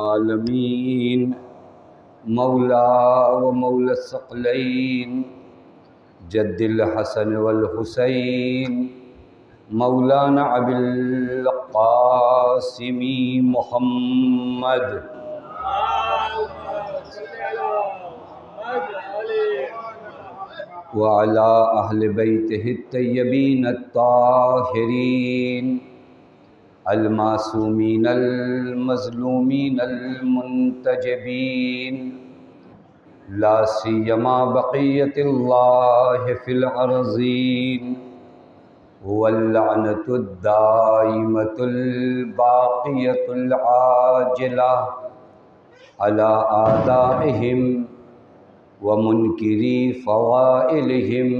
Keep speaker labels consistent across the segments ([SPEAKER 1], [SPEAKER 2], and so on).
[SPEAKER 1] العالمين مولا ومولى الثقلين جد الحسن والحسين مولانا أبي القاسم محمد وعلى أهل بيته الطيبين الطاهرين المعصومين المظلومين المنتجبين لا سيما بقية الله في الأرضين واللعنة الدائمة الباقية العاجلة على أعدائهم ومنكري فضائلهم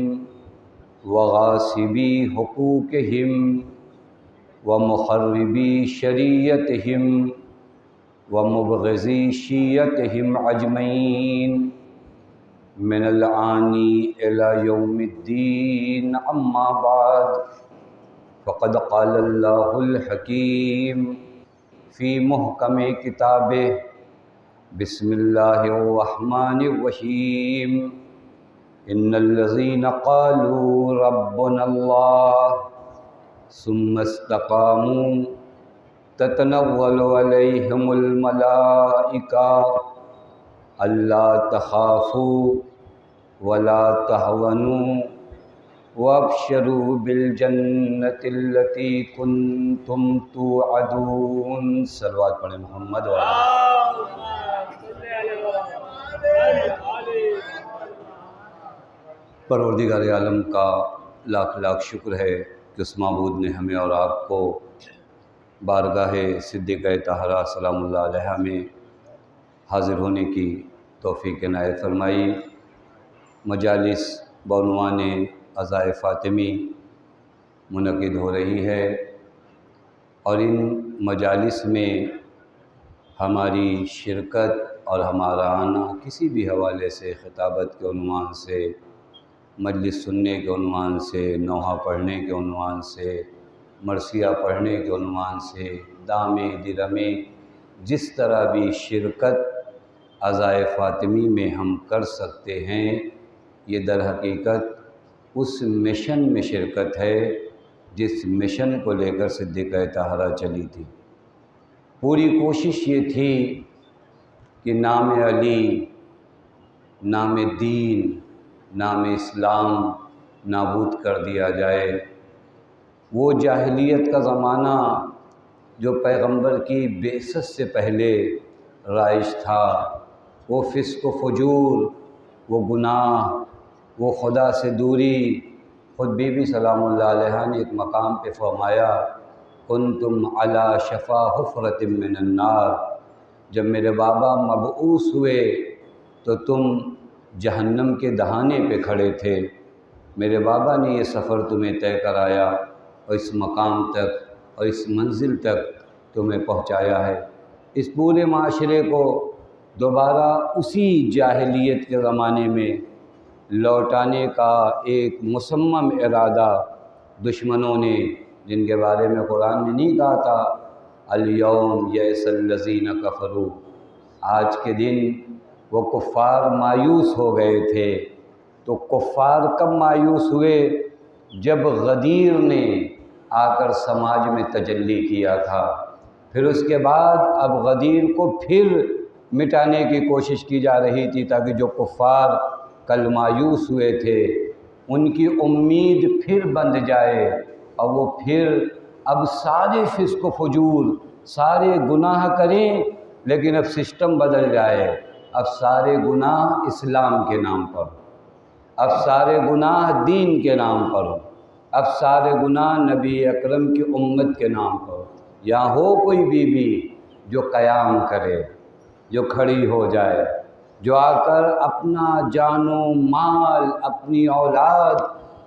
[SPEAKER 1] وغاصبي حقوقهم ومخربي شريعتهم ومبغضي شيعتهم أجمعين من الآن إلى يوم الدين أما بعد فقد قال الله الحكيم في محكم كتابه بسم الله الرحمن الرحيم إن الذين قالوا ربنا الله ثم استقاموا تتنزل عليهم الملائكة ألا تخافوا ولا تحزنوا وابشروا بالجنة التي كنتم توعدون صلوات پڑھیں محمد پروردگار عالم کا لاکھ لاکھ شکر ہے کہ اس معبود نے ہمیں اور آپ کو بارگاہ صدیقہ طاہرہ سلام اللہ علیہا میں حاضر ہونے کی توفیق عنایت فرمائی۔ مجالس بعنوان عزائے فاطمی منعقد ہو رہی ہے اور ان مجالس میں ہماری شرکت اور ہمارا آنا کسی بھی حوالے سے، خطابت کے عنوان سے، مجلس سننے کے عنوان سے، نوحہ پڑھنے کے عنوان سے، مرثیہ پڑھنے کے عنوان سے، دامے درمے، جس طرح بھی شرکت عزائے فاطمی میں ہم کر سکتے ہیں، یہ در حقیقت اس مشن میں شرکت ہے جس مشن کو لے کر صدیقہ طاہرہ چلی تھی۔ پوری کوشش یہ تھی کہ نام علی، نام دین، نام اسلام نابود کر دیا جائے۔ وہ جاہلیت کا زمانہ جو پیغمبر کی بعثت سے پہلے رائج تھا، وہ فسق و فجور، وہ گناہ، وہ خدا سے دوری، خود بی بی سلام اللہ علیہا نے ایک مقام پہ فرمایا کنتم علی شفا حفرۃ من النار، جب میرے بابا مبعوث ہوئے تو تم جہنم کے دہانے پہ کھڑے تھے، میرے بابا نے یہ سفر تمہیں طے کرایا اور اس مقام تک اور اس منزل تک تمہیں پہنچایا ہے۔ اس پورے معاشرے کو دوبارہ اسی جاہلیت کے زمانے میں لوٹانے کا ایک مصمم ارادہ دشمنوں نے، جن کے بارے میں قرآن نے نہیں کہا تھا الیوم یئس الذین کفروا، آج کے دن وہ کفار مایوس ہو گئے تھے۔ تو کفار کب مایوس ہوئے؟ جب غدیر نے آ کر سماج میں تجلی کیا تھا، پھر اس کے بعد اب غدیر کو پھر مٹانے کی کوشش کی جا رہی تھی تاکہ جو کفار کل مایوس ہوئے تھے ان کی امید پھر بند جائے اور وہ پھر اب سارے فسق و فجور، سارے گناہ کریں، لیکن اب سسٹم بدل جائے، اب سارے گناہ اسلام کے نام پر، اب سارے گناہ دین کے نام پر، اب سارے گناہ نبی اکرم کی امت کے نام پر۔ یا ہو کوئی بیوی جو قیام کرے، جو کھڑی ہو جائے، جو آ کر اپنا جان و مال، اپنی اولاد،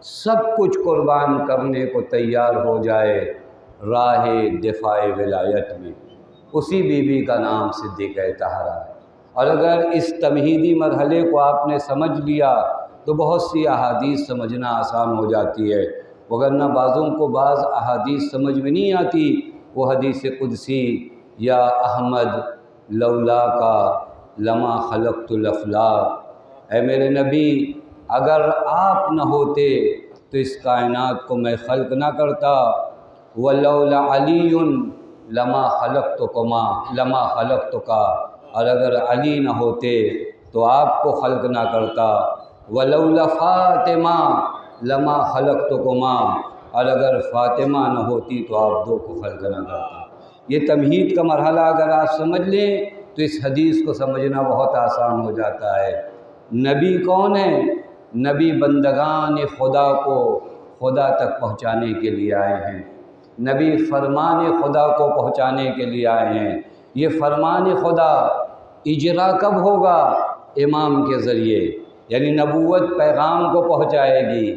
[SPEAKER 1] سب کچھ قربان کرنے کو تیار ہو جائے راہ دفاع ولایت میں، اسی بیوی کا نام صدیقہ طاہرہ ہے۔ اور اگر اس تمہیدی مرحلے کو آپ نے سمجھ لیا تو بہت سی احادیث سمجھنا آسان ہو جاتی ہے، وگرنہ بعضوں کو بعض احادیث سمجھ میں نہیں آتی، وہ حدیث قدسی یا احمد لولا کا لما خلقت الافلاک، اے میرے نبی اگر آپ نہ ہوتے تو اس کائنات کو میں خلق نہ کرتا، ولولا علی لما خلقتک، اور اگر علی نہ ہوتے تو آپ کو خلق نہ کرتا، ولولا فاطمہ لما خلقتکما، اور اگر فاطمہ نہ ہوتی تو آپ دو کو خلق نہ کرتا۔ یہ تمہید کا مرحلہ اگر آپ سمجھ لیں تو اس حدیث کو سمجھنا بہت آسان ہو جاتا ہے۔ نبی کون ہے؟ نبی بندگان خدا کو خدا تک پہنچانے کے لیے آئے ہیں، نبی فرمان خدا کو پہنچانے کے لیے آئے ہیں۔ یہ فرمان خدا اجرا کب ہوگا؟ امام کے ذریعے، یعنی نبوت پیغام کو پہنچائے گی،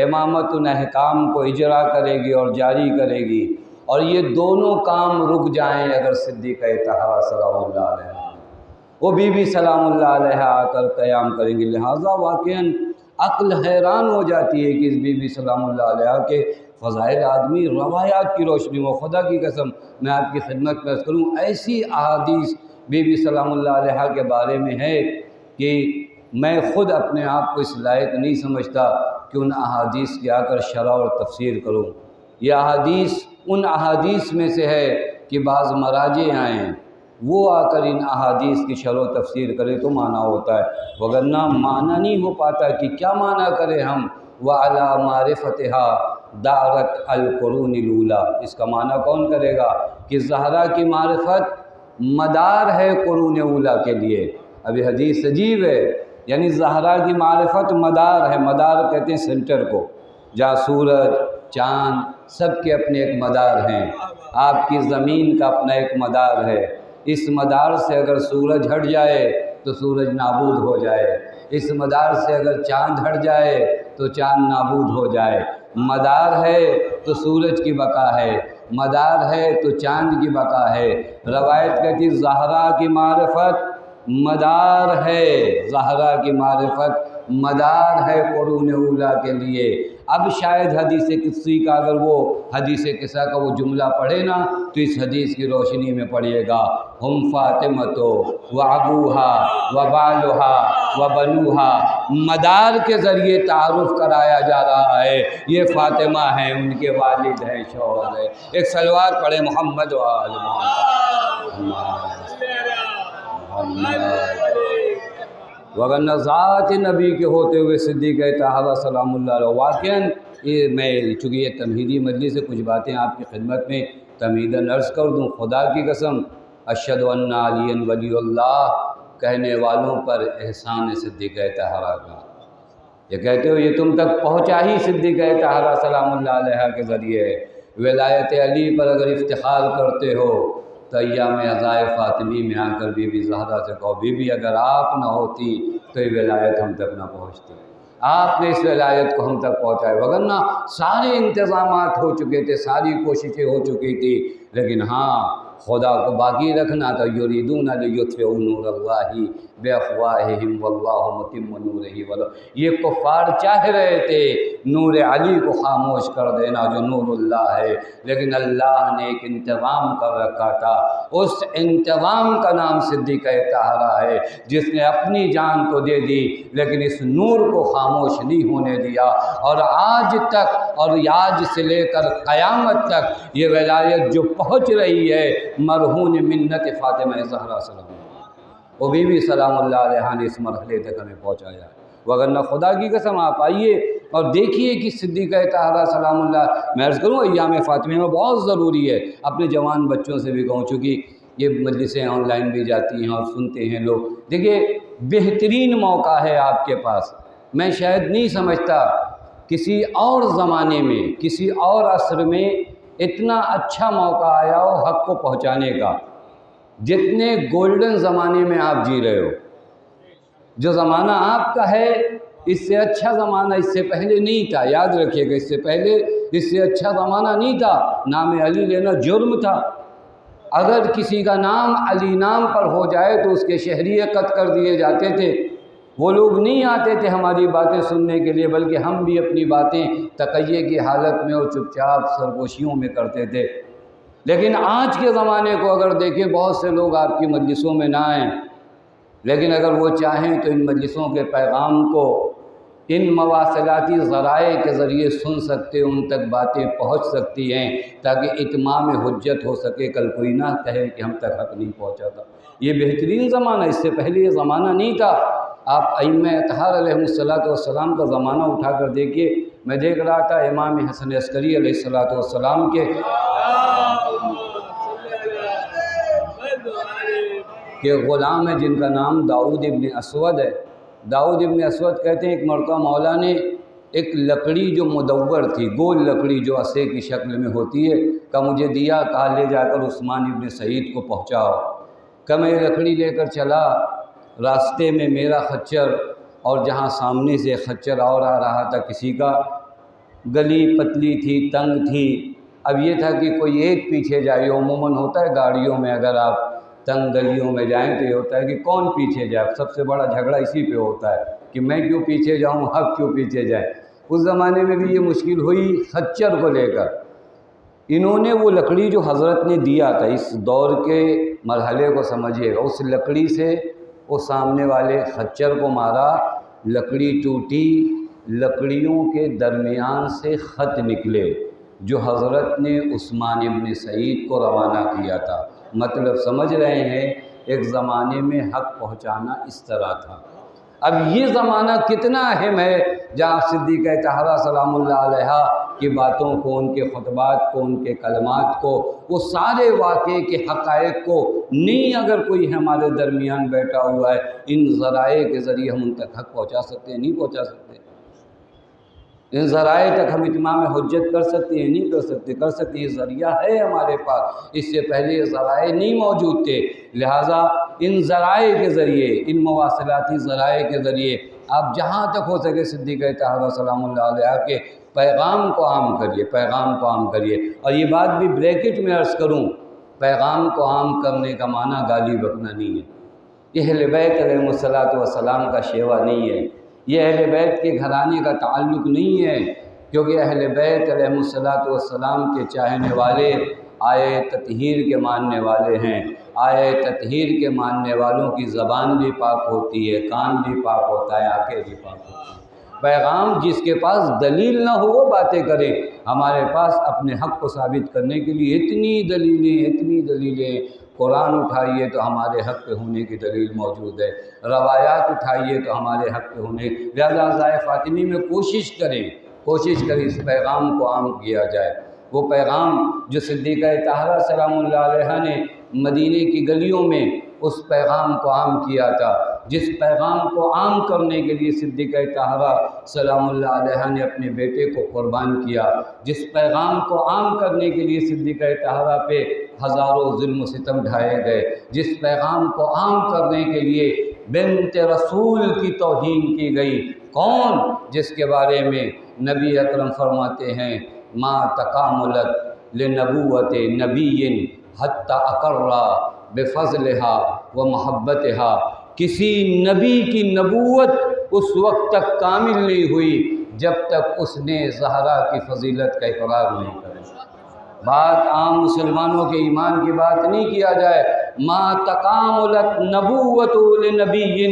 [SPEAKER 1] امامت ان احکام کو اجرا کرے گی اور جاری کرے گی، اور یہ دونوں کام رک جائیں اگر صدیقہ طہرہ سلام اللہ علیہ وہ بی بی سلام اللہ علیہ آ کر قیام کریں گی۔ لہٰذا واقعاً عقل حیران ہو جاتی ہے کہ اس بی بی سلام اللہ علیہ کے فضائل آدمی روایات کی روشنی میں، خدا کی قسم میں آپ کی خدمت پیش کروں ایسی احادیث بی بی سلام اللہ علیہ کے بارے میں ہے کہ میں خود اپنے آپ کو اس لائق نہیں سمجھتا کہ ان احادیث کی آ کر شرح اور تفسیر کروں۔ یہ احادیث ان احادیث میں سے ہے کہ بعض مراجع آئیں وہ آ کر ان احادیث کی شرح و تفسیر کرے تو معنی ہوتا ہے، وگرنہ معنی نہیں ہو پاتا کہ کیا معنی کریں ہم۔ وَعَلَى مَعْرِفَتِهَا دَارَتْ الْقُرُونِ الْأُولَىٰ، اس کا معنی کون کرے گا کہ زہرا کی معرفت مدار ہے قرون اولیٰ کے لیے۔ ابھی حدیث عجیب ہے، یعنی زہرا کی معرفت مدار ہے، مدار کہتے ہیں سینٹر کو، جہاں سورج چاند سب کے اپنے ایک مدار ہیں، آپ کی زمین کا اپنا ایک مدار ہے۔ اس مدار سے اگر سورج ہٹ جائے تو سورج نابود ہو جائے، اس مدار سے اگر چاند ہٹ جائے تو چاند نابود ہو جائے۔ مدار ہے تو سورج کی بقا ہے، مدار ہے تو چاند کی بقا ہے۔ روایت کہتی زہرا کی معرفت مدار ہے، زہرا کی معرفت مدار ہے قرون اولیٰ کے لیے۔ اب شاید حدیث قدسی کا اگر وہ حدیث قصہ کا وہ جملہ پڑھے نا تو اس حدیث کی روشنی میں پڑھیے گا، ہم فاطمۃ و ابوہا و بالہا و بنوہا، مدار کے ذریعے تعارف کرایا جا رہا ہے، یہ فاطمہ ہیں، ان کے والد ہیں، شوہر ہے۔ ایک صلوات پڑھے محمد و آل محمد۔ وگرنہ ذات نبی کے ہوتے ہوئے صدیقہ طہرہ سلام اللہ علیہ واقعاً میں چونکہ یہ تمہیدی مجلس سے کچھ باتیں آپ کی خدمت میں تمہیداً عرض کر دوں۔ خدا کی قسم اشہد ان علی ولی اللہ کہنے والوں پر احسان صدیقہ طہرہ کا، یہ کہتے ہو یہ تم تک پہنچا ہی صدیقہ طہرہ سلام اللہ علیہ کے ذریعے۔ ولایت علی پر اگر افتخار کرتے ہو تو ایام عزائے فاطمی میں آ کر بی بی زہرا سے کہو بی بی اگر آپ نہ ہوتی تو یہ ولایت ہم تک نہ پہنچتی، آپ نے اس ولایت کو ہم تک پہنچائے، وگرنہ سارے انتظامات ہو چکے تھے، ساری کوششیں ہو چکی تھی، لیکن ہاں خدا کو باقی رکھنا تھا۔ یریدون لیطفئوا نور اللہ بافواہہم واللہ متم نورہ ولو، یہ کفار چاہ رہے تھے نور علی کو خاموش کر دینا جو نور اللہ ہے، لیکن اللہ نے ایک انتظام کر رکھا تھا، اس انتظام کا نام صدیقہ طہرہ ہے، جس نے اپنی جان تو دے دی لیکن اس نور کو خاموش نہیں ہونے دیا، اور آج تک اور آج سے لے کر قیامت تک یہ ولایت جو پہنچ رہی ہے مرہون منت فاطمہ زہرا سلام اللہ، وہ بی بی سلام اللہ علیہ نے اس مرحلے تک ہمیں پہنچایا ہے۔ وگرنہ خدا کی قسم آپ آئیے اور دیکھیے کہ صدیقہ طہرہ سلام اللہ، میں عرض کروں ایام فاطمہ میں بہت ضروری ہے، اپنے جوان بچوں سے بھی کہوں، چونکہ یہ مجلسیں آن لائن بھی جاتی ہیں اور سنتے ہیں لوگ، دیکھیے بہترین موقع ہے آپ کے پاس، میں شاید نہیں سمجھتا کسی اور زمانے میں کسی اور عصر میں اتنا اچھا موقع آیا ہو حق کو پہنچانے کا، جتنے گولڈن زمانے میں آپ جی رہے ہو۔ جو زمانہ آپ کا ہے اس سے اچھا زمانہ اس سے پہلے نہیں تھا، یاد رکھیے گا، اس سے پہلے اس سے اچھا زمانہ نہیں تھا، نام علی لینا جرم تھا، اگر کسی کا نام علی نام پر ہو جائے تو اس کے شہریے قتل کر دیے جاتے تھے، وہ لوگ نہیں آتے تھے ہماری باتیں سننے کے لیے، بلکہ ہم بھی اپنی باتیں تقیے کی حالت میں اور چپ چاپ سرگوشیوں میں کرتے تھے، لیکن آج کے زمانے کو اگر دیکھیں، بہت سے لوگ آپ کی مجلسوں میں نہ آئیں، لیکن اگر وہ چاہیں تو ان مجلسوں کے پیغام کو ان مواصلاتی ذرائع کے ذریعے سن سکتے، ان تک باتیں پہنچ سکتی ہیں تاکہ اتمام حجت ہو سکے، کل کوئی نہ کہے کہ ہم تک حق نہیں پہنچا تھا۔ یہ بہترین زمانہ، اس سے پہلے یہ زمانہ نہیں تھا۔ آپ ائمہ اطہار علیہ السلام کا زمانہ اٹھا کر دیکھیے، میں دیکھ رہا تھا امام حسن عسکری علیہ السلام کے غلام ہے جن کا نام داؤد ابن اسود ہے۔ داؤد ابن اسود کہتے ہیں ایک مرتبہ مولا نے ایک لکڑی جو مدور تھی، گول لکڑی جو عصے کی شکل میں ہوتی ہے، کا مجھے دیا، کہا لے جا کر عثمان ابن سعید کو پہنچاؤ۔ کہ میں یہ لکڑی لے کر چلا، راستے میں میرا خچر اور جہاں سامنے سے خچر اور آ رہا تھا کسی کا، گلی پتلی تھی، تنگ تھی۔ اب یہ تھا کہ کوئی ایک پیچھے جائے، عموماً ہوتا ہے گاڑیوں میں اگر آپ تنگ گلیوں میں جائیں تو یہ ہوتا ہے کہ کون پیچھے جائے، سب سے بڑا جھگڑا اسی پہ ہوتا ہے کہ میں کیوں پیچھے جاؤں، حق کیوں پیچھے جائے۔ اس زمانے میں بھی یہ مشکل ہوئی خچر کو لے کر۔ انہوں نے وہ لکڑی جو حضرت نے دیا تھا، اس دور کے مرحلے کو سمجھیے گا، اس لکڑی سے وہ سامنے والے خچر کو مارا، لکڑی ٹوٹی، لکڑیوں کے درمیان سے خط نکلے جو حضرت نے عثمان ابن سعید کو روانہ کیا تھا۔ مطلب سمجھ رہے ہیں، ایک زمانے میں حق پہنچانا اس طرح تھا۔ اب یہ زمانہ کتنا اہم ہے جہاں صدیقہ طاہرہ سلام اللہ علیہا کی باتوں کو، ان کے خطبات کو، ان کے کلمات کو، وہ سارے واقعے کے حقائق کو نہیں اگر کوئی ہمارے درمیان بیٹھا ہوا ہے، ان ذرائع کے ذریعے ہم ان تک حق پہنچا سکتے ہیں؟ نہیں پہنچا سکتے۔ ان ذرائع تک ہم اتمام حجت کر سکتے ہیں؟ نہیں کر سکتے۔ کر سکتے، یہ ذریعہ ہے ہمارے پاس، اس سے پہلے یہ ذرائع نہیں موجود تھے۔ لہٰذا ان ذرائع کے ذریعے، ان مواصلاتی ذرائع کے ذریعے آپ جہاں تک ہو سکے صدیقہ طاہرہ سلام اللہ علیہ کے پیغام کو عام کریے، پیغام کو عام کریے۔ اور یہ بات بھی بریکٹ میں عرض کروں، پیغام کو عام کرنے کا معنی گالی بکنا نہیں ہے، یہ اہل بیت علیہ السلام کا شیوا نہیں ہے، یہ اہل بیت کے گھرانے کا تعلق نہیں ہے، کیونکہ اہل بیت علیہ السلام کے چاہنے والے آیے تطہیر کے ماننے والے ہیں۔ آیے تطہیر کے ماننے والوں کی زبان بھی پاک ہوتی ہے، کان بھی پاک ہوتا ہے، آنکھیں بھی پاک ہوتی ہیں۔ پیغام جس کے پاس دلیل نہ ہو وہ باتیں کرے، ہمارے پاس اپنے حق کو ثابت کرنے کے لیے اتنی دلیلیں قرآن اٹھائیے تو ہمارے حق پہ ہونے کی دلیل موجود ہے، روایات اٹھائیے تو ہمارے حق پہ ہونے، لہذا عزائے فاطمی میں کوشش کریں اس پیغام کو عام کیا جائے۔ وہ پیغام جو صدیقہ طاہرہ سلام اللہ علیہ نے مدینے کی گلیوں میں اس پیغام کو عام کیا تھا، جس پیغام کو عام کرنے کے لیے صدیقہ طاہرہ سلام اللہ علیہ نے اپنے بیٹے کو قربان کیا، جس پیغام کو عام کرنے کے لیے صدیقہ طاہرہ پہ ہزاروں ظلم و ستم ڈھائے گئے، جس پیغام کو عام کرنے کے لیے بنت رسول کی توہین کی گئی، کون؟ جس کے بارے میں نبی اکرم فرماتے ہیں ما تکاملت لنبوت نبی حتی اقرّا بفضلها و محبتها، کسی نبی کی نبوت اس وقت تک کامل نہیں ہوئی جب تک اس نے زہرا کی فضیلت کا اقرار نہیں کرا۔ بات عام مسلمانوں کے ایمان کی بات نہیں کیا جائے، ما تکاملت نبوت لنبی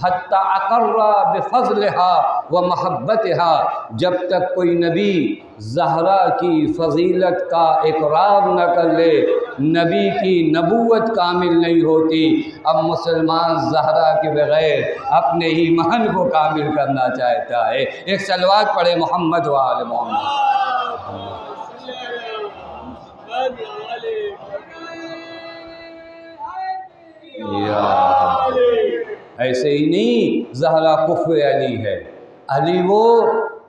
[SPEAKER 1] حتی اقرّا بفضلها و محبتها، جب تک کوئی نبی زہرا کی فضیلت کا اقرار نہ کر لے نبی کی نبوت کامل نہیں ہوتی۔ اب مسلمان زہرا کے بغیر اپنے ایمان کو کامل کرنا چاہتا ہے۔ ایک صلوات پڑھے محمد و آل محمد۔ ایسے ہی نہیں، زہرا کفو علی ہے، علی وہ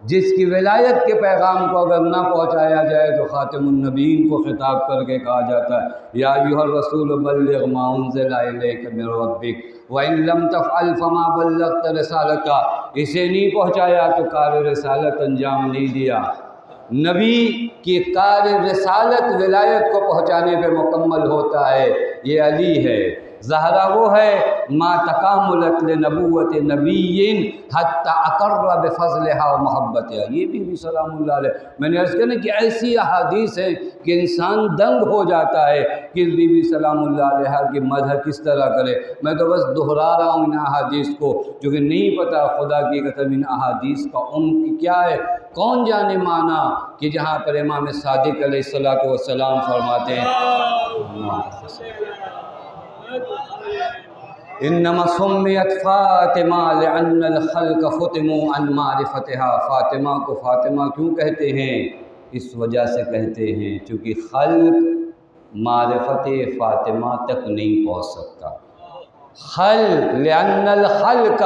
[SPEAKER 1] جس کی ولایت کے پیغام کو اگر نہ پہنچایا جائے تو خاتم النبیین کو خطاب کر کے کہا جاتا ہے یا ایھا الرسول بلغ ما انزل الیک من ربک وان لم تفعل فما بلغت رسالتہ، اسے نہیں پہنچایا تو کار رسالت انجام نہیں دیا۔ نبی کی کار رسالت ولایت کو پہنچانے پہ مکمل ہوتا ہے، یہ علی ہے۔ زہرا وہ ہے ما تکاملت لنبوت نبی حتی اقر بفضلها و محبتها، یہ بھی سلام اللہ علیہ۔ میں نے عرض کرنا کہ ایسی احادیث ہیں کہ انسان دنگ ہو جاتا ہے کہ بی بی سلام اللہ علیہ کی مدح کس طرح کرے۔ میں تو بس دہرا رہا ہوں ان احادیث کو، جو کہ نہیں پتہ خدا کی قسم ان احادیث کا عمق کیا ہے، کون جانے معنی کہ جہاں پر امام صادق علیہ السلام فرماتے ہیں انما سمیت فاطمہ لأن الخلق ختموا عن معرفتها، فاطمہ کو فاطمہ کیوں کہتے ہیں؟ اس وجہ سے کہتے ہیں چونکہ خلق معرفت فاطمہ تک نہیں پہنچ سکتا۔ خلق لأن الخلق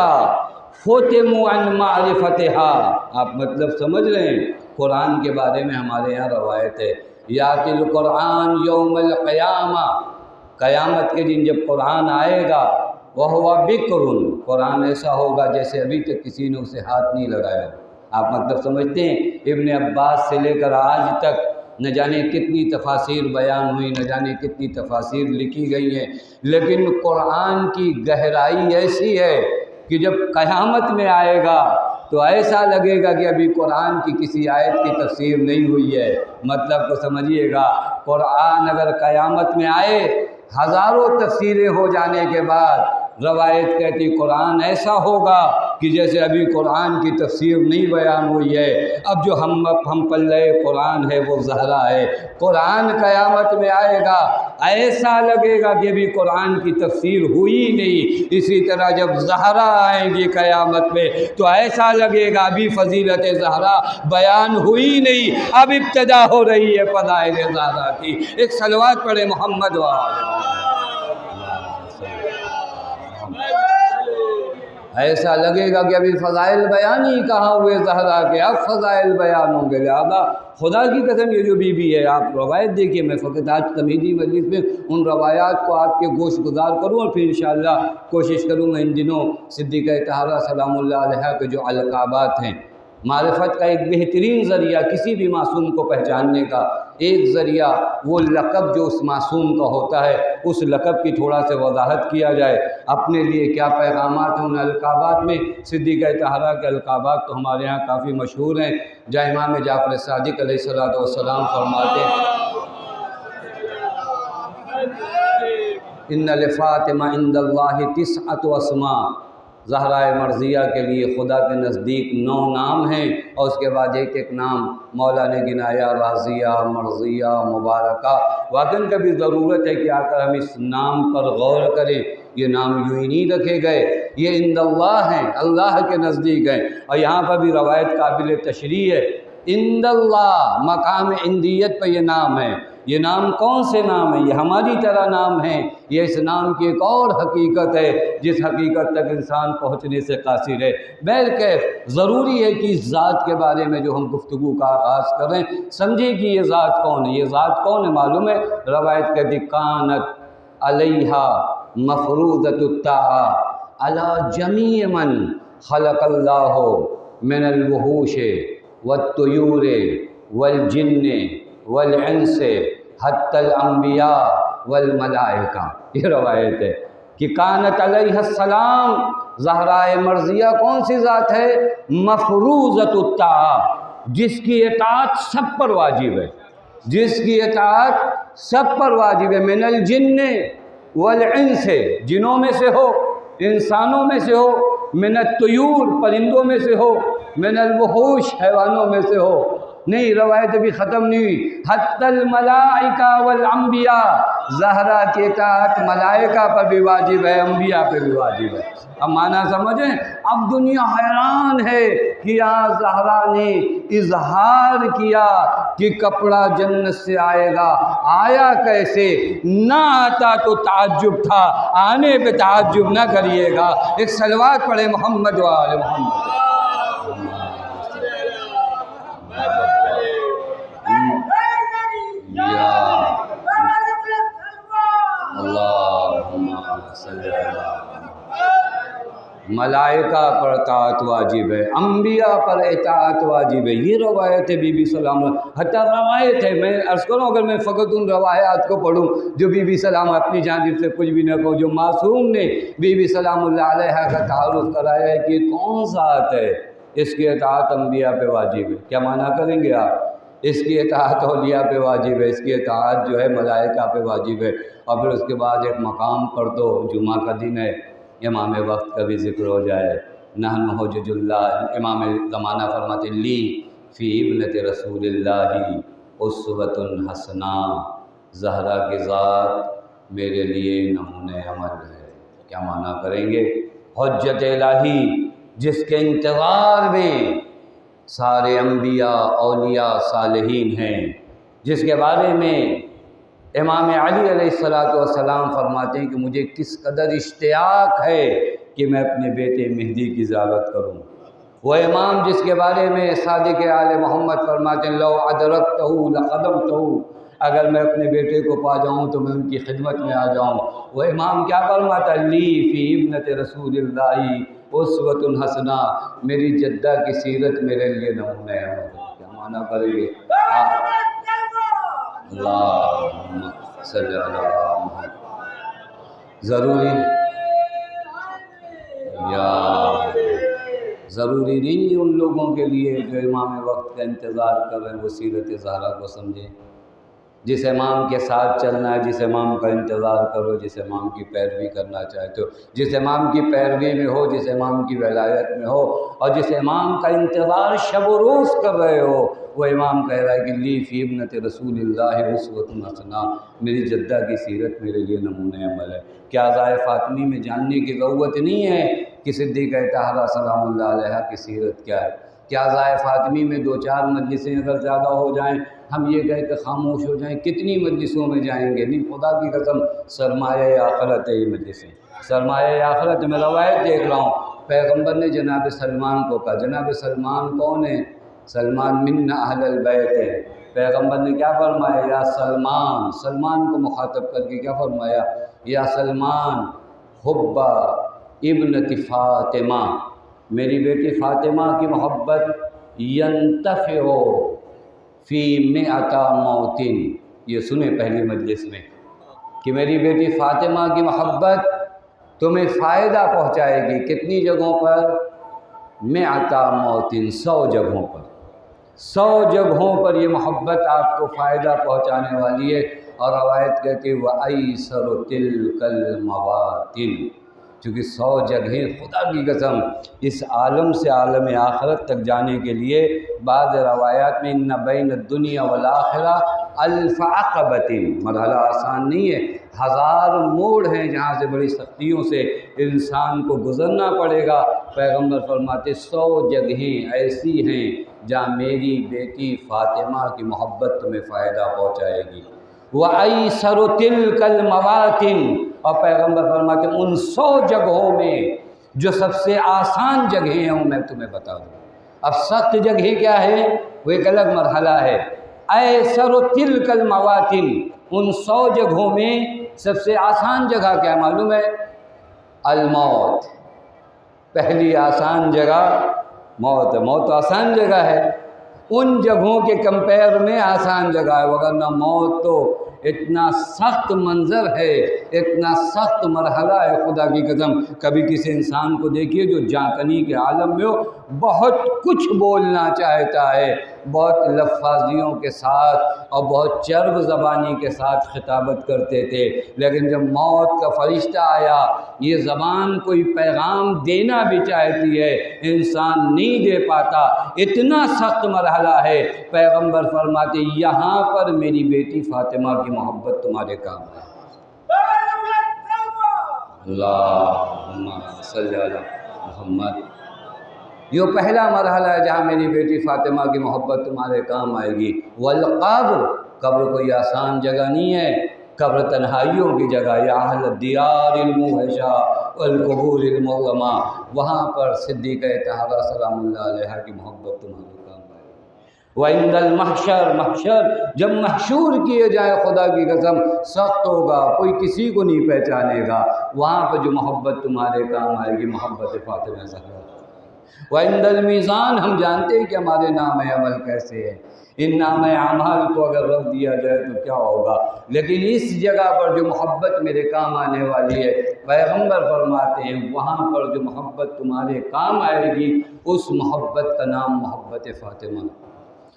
[SPEAKER 1] ختموا عن معرفتها، آپ مطلب سمجھ رہے ہیں؟ قرآن کے بارے میں ہمارے یہاں روایت ہے یاتی القرآن یوم القیامہ، قیامت کے دن جب قرآن آئے گا وہو بکر، قرآن ایسا ہوگا جیسے ابھی تک کسی نے اسے ہاتھ نہیں لگایا۔ آپ مطلب سمجھتے ہیں؟ ابن عباس سے لے کر آج تک نہ جانے کتنی تفاسیر بیان ہوئی، نہ جانے کتنی تفاسیر لکھی گئی ہیں، لیکن قرآن کی گہرائی ایسی ہے کہ جب قیامت میں آئے گا تو ایسا لگے گا کہ ابھی قرآن کی کسی آیت کی تفسیر نہیں ہوئی ہے۔ مطلب کو سمجھیے گا، قرآن اگر قیامت میں آئے ہزاروں تفسیریں ہو جانے کے بعد روایت کہتی قرآن ایسا ہوگا کہ جیسے ابھی قرآن کی تفسیر نہیں بیان ہوئی ہے۔ اب جو ہم پلے قرآن ہے وہ زہرا ہے، قرآن قیامت میں آئے گا ایسا لگے گا کہ ابھی قرآن کی تفسیر ہوئی نہیں۔ اسی طرح جب زہرا آئیں گی قیامت میں تو ایسا لگے گا ابھی فضیلت زہرا بیان ہوئی نہیں، اب ابتدا ہو رہی ہے فضائل زہرا کی۔ ایک صلوات پڑھے محمد وآلہ۔ ایسا لگے گا کہ ابھی فضائل بیان ہی کہاں ہوئے زہرا کے، اب فضائل بیان ہوں گے۔ لہذا خدا کی قسم یہ جو بی بی ہے، آپ روایت دیکھیے، میں فقط آج تمہیدی مجلس میں ان روایات کو آپ کے گوش گزار کروں اور پھر انشاءاللہ کوشش کروں گا ان دنوں صدیقہ طاہرہ سلام اللہ علیہ کے جو القابات ہیں، معرفت کا ایک بہترین ذریعہ کسی بھی معصوم کو پہچاننے کا ایک ذریعہ وہ لقب جو اس معصوم کا ہوتا ہے، اس لقب کی تھوڑا سے وضاحت کیا جائے۔ اپنے لیے کیا پیغامات ہیں ان القابات میں؟ صدیقہ طاہرہ کے القابات تو ہمارے ہاں کافی مشہور ہیں، جہاں امام جعفر صادق علیہ السلام فرماتے ہیں ان لفاطمہ عند اللہ 9 اسماء، زہرا مرضیہ کے لیے خدا کے نزدیک 9 نام ہیں، اور اس کے بعد ایک نام مولا نے گنایا، راضیہ، مرضیہ، مبارکہ۔ واقعاً کبھی ضرورت ہے کہ آ کر ہم اس نام پر غور کریں، یہ نام یوں ہی نہیں رکھے گئے، یہ عند اللہ ہیں، اللہ کے نزدیک ہیں۔ اور یہاں پر بھی روایت قابل تشریح ہے، عند اللہ، مقام عندیت پہ یہ نام ہے۔ یہ نام کون سے نام ہیں؟ یہ ہماری طرح نام ہیں، یہ اس نام کی ایک اور حقیقت ہے جس حقیقت تک انسان پہنچنے سے قاصر ہے۔ بہرکیف ضروری ہے کہ اس ذات کے بارے میں جو ہم گفتگو کا آغاز کر رہے ہیں سمجھیں کہ یہ ذات کون ہے۔ یہ ذات کون ہے معلوم ہے؟ روایت کہتی کانت علیہا مفروضۃ الطاعہ علی جمیع من خلق اللہ من الوحوش والطیور والجن والانس حتی الانبیاء والملائکہ۔ یہ روایت ہے کہ کانت علیہ السلام، زہرا مرضیہ کون سی ذات ہے؟ مفروضۃ الطاعہ، جس کی اطاعت سب پر واجب ہے، جس کی اطاعت سب پر واجب ہے۔ من الجن والانس، جنوں میں سے ہو، انسانوں میں سے ہو، من الطیور، پرندوں میں سے ہو، من الوحوش، حیوانوں میں سے ہو۔ نہیں، روایت ابھی ختم نہیں ہوئی، حتی الملائکہ والانبیاء، زہرا کی اطاعت ملائکہ پر بھی واجب ہے، انبیاء پر بھی واجب ہے۔ اب معنی سمجھیں؟ اب دنیا حیران ہے کہ یہاں زہرا نے اظہار کیا کہ کپڑا جنت سے آئے گا، آیا کیسے؟ نہ آتا تو تعجب تھا، آنے پہ تعجب نہ کریے گا۔ ایک صلوات پڑھے محمد وآل محمد۔ ملائکہ پر اطاعت واجب ہے، انبیاء پر اطاعت واجب ہے۔ یہ روایت ہے بی بی سلام، حتیٰ روایت ہے، میں عرض کروں اگر میں فقط ان روایات کو پڑھوں جو بی بی سلام اپنی جانب سے کچھ بھی نہ کہو، جو معصوم نے بی بی سلام اللہ علیہ کا تعارف کرایا ہے کہ یہ کون ذات ہے، اس کی اطاعت انبیاء پہ واجب ہے۔ کیا معنی کریں گے آپ؟ اس کی اطاعت اولیاء پہ واجب ہے، اس کی اطاعت جو ہے ملائکہ پہ واجب ہے۔ اور پھر اس کے بعد ایک مقام پر تو جمعہ کا دن ہے، امام وقت کا بھی ذکر ہو جائے۔ نحن حجج اللہ، امام زمانہ فرماتے لی فی ابنت رسول اللہ اسوۃ حسنہ، زہرا کی ذات میرے لیے نمونۂ عمل ہے۔ کیا معنی کریں گے؟ حجت الہی جس کے انتظار میں سارے انبیاء اولیاء صالحین ہیں، جس کے بارے میں امام علی علیہ السلام فرماتے ہیں کہ مجھے کس قدر اشتیاق ہے کہ میں اپنے بیٹے مہدی کی زیارت کروں۔ وہ امام جس کے بارے میں صادق آل محمد فرماتے ہیں لو ادرکتہ لقدمتہ، اگر میں اپنے بیٹے کو پا جاؤں تو میں ان کی خدمت میں آ جاؤں۔ وہ امام کیا فرماتا لی فی ابنت رسول اللہ اسوۃ حسنہ، میری جدہ کی سیرت میرے لیے نمونہ ہے۔ کیا معنی کریں گے؟ اللہم صلی علی محمد۔ ضروری نہیں ان لوگوں کے لیے جو امام وقت کا انتظار کر رہے ہیں وہ سیرت زہرا کو سمجھیں۔ جس امام کے ساتھ چلنا ہے، جس امام کا انتظار کرو، جس امام کی پیروی کرنا چاہتے ہو، جس امام کی پیروی میں ہو، جس امام کی ولایت میں ہو، اور جس امام کا انتظار شب و روز کر رہے ہو، وہ امام کہہ رہا ہے کہ لی فی ابنت رسول اللہ اسوۃ حسنہ، میری جدہ کی سیرت میرے لیے نمونۂ عمل ہے۔ کیا ضائع فاطمی میں جاننے کی ضرورت نہیں ہے کہ صدیقہ طاہرہ سلام اللہ علیہ کی سیرت کیا ہے؟ کیا ضائع فاطمی میں دو چار مجلسیں اگر زیادہ ہو جائیں، ہم یہ کہہ کے خاموش ہو جائیں، کتنی مجلسوں میں جائیں گے؟ نہیں، خدا کی قسم سرمایہ آخرت ہے یہ مجلسیں، سرمایہ آخرت۔ میں روایت دیکھ رہا ہوں، پیغمبر نے جناب سلمان کو کہا، جناب سلمان کون ہے؟ سلمان من اہل البیت ہے۔ پیغمبر نے کیا فرمایا؟ یا سلمان، سلمان کو مخاطب کر کے کیا فرمایا؟ یا سلمان حب ابنت فاطمہ، میری بیٹی فاطمہ کی محبت ینتفع فی مئۃ موت، یہ سنیں پہلی مجلس میں کہ میری بیٹی فاطمہ کی محبت تمہیں فائدہ پہنچائے گی۔ کتنی جگہوں پر؟ مئۃ موت، 100 جگہوں پر، 100 جگہوں پر یہ محبت آپ کو فائدہ پہنچانے والی ہے۔ اور روایت کہتی ہے وَأَيْسَرُ تِلْكَ الْمَوَاطِنِ، چونکہ 100 جگہیں خدا کی قسم اس عالم سے عالم آخرت تک جانے کے لیے بعض روایات میں ان بین الدنیا والآخرہ الف عقبۃ، مرحلہ آسان نہیں ہے، 1000 موڑ ہیں جہاں سے بڑی سختیوں سے انسان کو گزرنا پڑے گا۔ پیغمبر فرماتے 100 جگہیں ایسی ہیں جہاں میری بیٹی فاطمہ کی محبت تمہیں فائدہ پہنچائے گی۔ وَأَيْسَرُ تِلْكَ الْمَوَاطِنِ، اور پیغمبر فرماتے ہیں ان 100 جگہوں میں جو سب سے آسان جگہیں ہیں وہ میں تمہیں بتا دوں۔ اب سخت جگہیں کیا ہے وہ ایک الگ مرحلہ ہے۔ ایسر تلک المواطن، ان 100 جگہوں میں سب سے آسان جگہ کیا معلوم ہے؟ الموت، پہلی آسان جگہ موت ہے۔ موت تو آسان جگہ ہے، ان جگہوں کے کمپیئر میں آسان جگہ ہے، وگرنہ موت تو اتنا سخت منظر ہے، اتنا سخت مرحلہ ہے، خدا کی قسم کبھی کسی انسان کو دیکھیے جو جانکنی کے عالم میں ہو، بہت کچھ بولنا چاہتا ہے، بہت لفاظیوں کے ساتھ اور بہت چرب زبانی کے ساتھ خطابت کرتے تھے، لیکن جب موت کا فرشتہ آیا، یہ زبان کوئی پیغام دینا بھی چاہتی ہے، انسان نہیں دے پاتا، اتنا سخت مرحلہ ہے۔ پیغمبر فرماتے یہاں پر میری بیٹی فاطمہ کی محبت تمہارے کام ہے۔ اللہم صلی علی محمد۔ یہ پہلا مرحلہ ہے جہاں میری بیٹی فاطمہ کی محبت تمہارے کام آئے گی۔ والقبر، قبر کوئی آسان جگہ نہیں ہے، قبر تنہائیوں کی جگہ، یا اہل الدیار الموحشہ والقبور المعظمہ، وہاں پر صدیقہ طاہرہ سلام اللہ علیہ کی محبت تمہارے کام آئے گی۔ وَعِندَ الْمَحْشَرِ محشر جب محشور کیے جائیں خدا کی قسم سخت ہوگا، کوئی کسی کو نہیں پہچانے گا، وہاں پہ جو محبت تمہارے کام آئے گی محبت فاطمہ زہرا۔ وَعِندَ الْمِيزَانِ ہم جانتے ہیں کہ ہمارے نام عمل کیسے ہیں، ان نام اعمال کو اگر رکھ دیا جائے تو کیا ہوگا، لیکن اس جگہ پر جو محبت میرے کام آنے والی ہے پیغمبر فرماتے ہیں وہاں پر جو محبت تمہارے کام آئے گی اس محبت کا نام محبت فاطمہ۔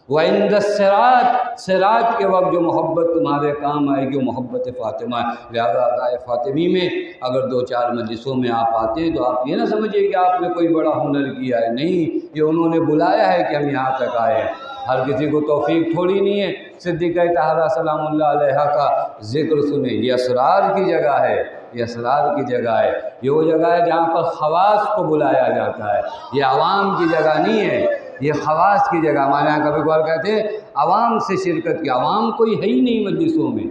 [SPEAKER 1] وَعِندَ الصِّرَاط صراط کے وقت جو محبت تمہارے کام آئے گی وہ محبت فاطمہ ہے۔ لہذا رائے فاطمی میں اگر 2-4 مجلسوں میں آپ آتے ہیں تو آپ یہ نہ سمجھیے کہ آپ نے کوئی بڑا ہنر کیا ہے، نہیں، یہ انہوں نے بلایا ہے کہ ہم یہاں تک آئے ہیں۔ ہر کسی کو توفیق تھوڑی نہیں ہے صدیقہ طاہرہ سلام اللہ علیہا کا ذکر سنیں، یہ اسرار کی جگہ ہے، یہ اسرار کی جگہ ہے، یہ وہ جگہ ہے جہاں پر خواص کو بلایا جاتا ہے، یہ عوام کی جگہ نہیں ہے، یہ خواص کی جگہ۔ ہمارے یہاں کبھی کبھار کہتے ہیں عوام سے شرکت کی، عوام کوئی ہے ہی نہیں مجلسوں میں،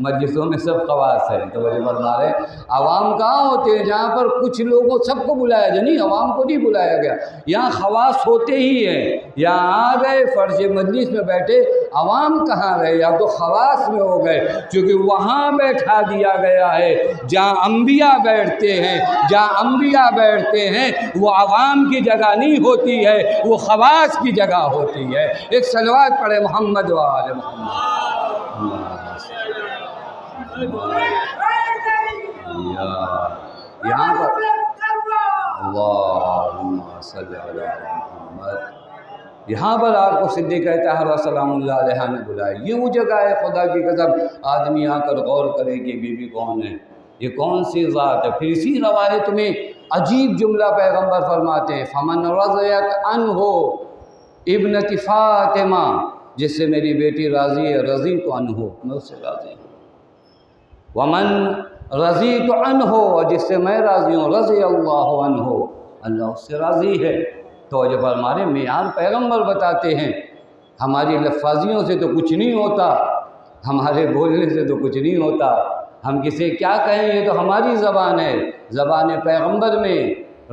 [SPEAKER 1] مجلسوں میں سب خواص ہے۔ تو وجہ فرما رہے عوام کہاں ہوتے ہیں جہاں پر کچھ لوگوں سب کو بلایا جائے، نہیں عوام کو نہیں بلایا گیا، یہاں خواص ہوتے ہی ہیں، یہاں آ گئے فرش مجلس میں بیٹھے، عوام کہاں رہے، یا تو خواص میں ہو گئے، کیونکہ وہاں بیٹھا دیا گیا ہے جہاں انبیاء بیٹھتے ہیں، جہاں انبیاء بیٹھتے ہیں وہ عوام کی جگہ نہیں ہوتی ہے، وہ خواص کی جگہ ہوتی ہے۔ ایک صلوات پڑھے محمد و آل محمد۔ یہاں پر اللہم صلی علی محمد، یہاں پر آپ کو صدیقہ طاہرہ سلام اللہ علیہ نے بلایا، یہ وہ جگہ ہے خدا کی قسم آدمی آ کر غور کرے کہ بی بی کون ہے، یہ کون سی ذات ہے۔ پھر اسی روایت میں عجیب جملہ پیغمبر فرماتے ہیں فمن رضیت عنہ ابنت فاطمہ، جس سے میری بیٹی راضی ہے رضیت عنہ، میں اس سے راضی ہوں، ومن رضیت عنہ، اور جس سے میں راضی ہوں رضی اللہ عنہ، اللہ اس سے راضی ہے۔ تو جب ہمارے معیار پیغمبر بتاتے ہیں، ہماری لفاظیوں سے تو کچھ نہیں ہوتا، ہمارے بولنے سے تو کچھ نہیں ہوتا، ہم کسے کیا کہیں یہ تو ہماری زبان ہے، زبان پیغمبر میں